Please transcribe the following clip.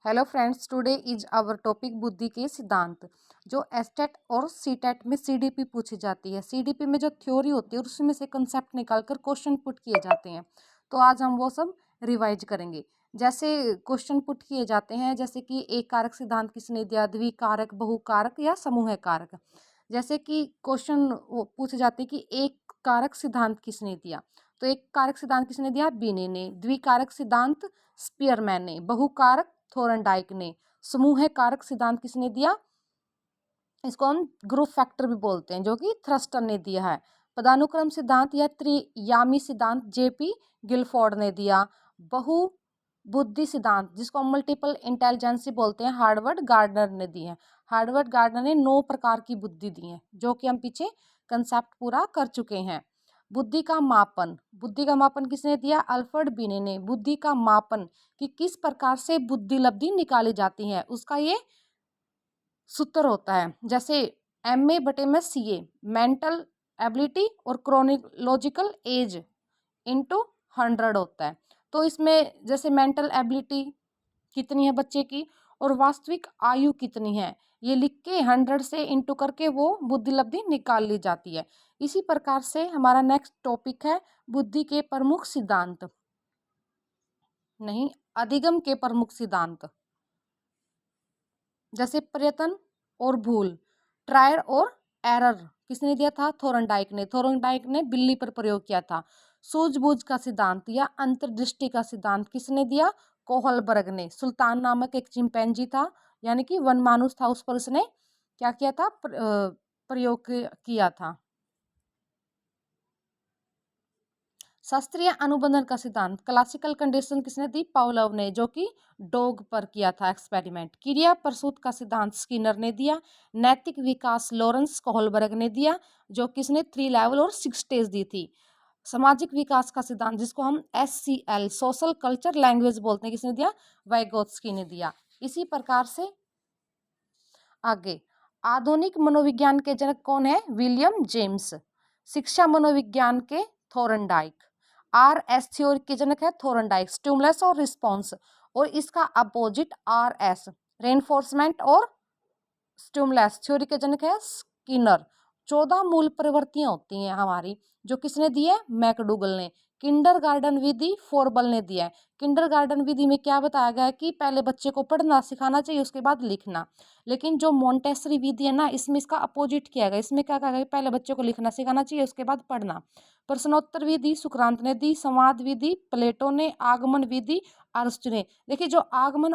Hello friends, today is our topic बुद्धि के सिद्धांत। जो एसटेट और सीटेट में सीडीपी पूछी जाती है। सीडीपी में जो थ्योरी होती है उसमें से कंसेप्ट निकालकर क्वेश्चन पुट किए जाते हैं। तो आज हम वो सब रिवाइज करेंगे। जैसे क्वेश्चन पुट किए जाते हैं, जैसे कि एक कारक सिद्धांत किसने दिया, द्विकारक, बहुकारक या समूह कारक। जैसे कि क्वेश्चन पूछे जाते हैं कि एक कारक सिद्धांत किसने दिया, तो एक कारक सिद्धांत किसने दिया, बिने ने। द्विकारक सिद्धांत स्पीयरमैन ने। बहुकारक थोरनडाइक ने। समूह कारक सिद्धांत किसने दिया, इसको हम ग्रुप फैक्टर भी बोलते हैं, जो कि थ्रस्टर ने दिया है। पदानुक्रम सिद्धांत या त्रियामी सिद्धांत जेपी गिलफोर्ड ने दिया। बहु बुद्धि सिद्धांत, जिसको हम मल्टीपल इंटेलिजेंसी बोलते हैं, हार्वर्ड गार्डनर ने दी है। हार्वर्ड गार्डनर ने 9 प्रकार की बुद्धि दी है, जो कि हम पीछे कंसेप्ट पूरा कर चुके हैं। बुद्धि का मापन, बुद्धि का मापन किसने दिया, अल्फ्रेड बिने ने। बुद्धि का मापन कि किस प्रकार से बुद्धि लब्धि निकाली जाती है, उसका ये सूत्र होता है। जैसे MA/CA, मेंटल एबिलिटी और क्रोनोलॉजिकल एज इंटू 100 होता है। तो इसमें जैसे मेंटल एबिलिटी कितनी है बच्चे की और वास्तविक आयु कितनी है, ये लिख के 100 से इंटू करके वो बुद्धि लब्धि निकाल ली जाती है। इसी प्रकार से हमारा नेक्स्ट टॉपिक है बुद्धि के प्रमुख सिद्धांत, नहीं, अधिगम के प्रमुख सिद्धांत। जैसे प्रयत्न और भूल, ट्रायल और एरर किसने दिया था, थोरनडाइक ने। थोरनडाइक ने बिल्ली पर प्रयोग किया था। सूझबूझ का सिद्धांत या अंतर्दृष्टि का सिद्धांत किसने दिया, कोहलबर्ग ने। सुल्तान नामक एक चिंपैंजी था, यानी कि वनमानुष था, उस पर उसने क्या किया था, प्रयोग किया था। शास्त्रीय अनुबंधन का सिद्धांत, क्लासिकल कंडीशन किसने दी, पावलोव ने, जो कि डॉग पर किया था एक्सपेरिमेंट। क्रिया प्रसूत का सिद्धांत स्किनर ने दिया। नैतिक विकास लॉरेंस कोहलबर्ग ने दिया, जो किसने 3 लेवल और 6 स्टेज दी थी। सामाजिक विकास का सिद्धांत, जिसको हम SCL सोशल कल्चर लैंग्वेज बोलते हैं, किसने दिया, वाइगोत्स्की ने दिया। इसी प्रकार से आगे आधुनिक मनोविज्ञान के जनक कौन है, विलियम जेम्स। शिक्षा मनोविज्ञान के थोरनडाइक। RS थ्योरी के जनक है थोरनडाइक, स्टिमुलस और रिस्पॉन्स। और इसका अपोजिट RS रेनफोर्समेंट और स्टिमुलस थ्योरी के जनक है स्किनर। 14 मूल प्रवृत्तियां होती हैं हमारी, जो किसने दी है, मैकडूगल ने। किंडरगार्टन विधि फोरबल ने दिया है। किंडरगार्टन विधि में क्या बताया गया है कि पहले बच्चे को पढ़ना सिखाना चाहिए, उसके बाद लिखना। लेकिन जो मोंटेसरी विधि है ना, इसमें इसका अपोजिट किया गया। इसमें क्या कहा गया, पहले बच्चे को लिखना सिखाना चाहिए, उसके बाद पढ़ना। प्रश्नोत्तर विधि सुक्रांत ने दी। संवाद विधि प्लेटो ने। आगमन विधि अरस्तु ने। देखिए, जो आगमन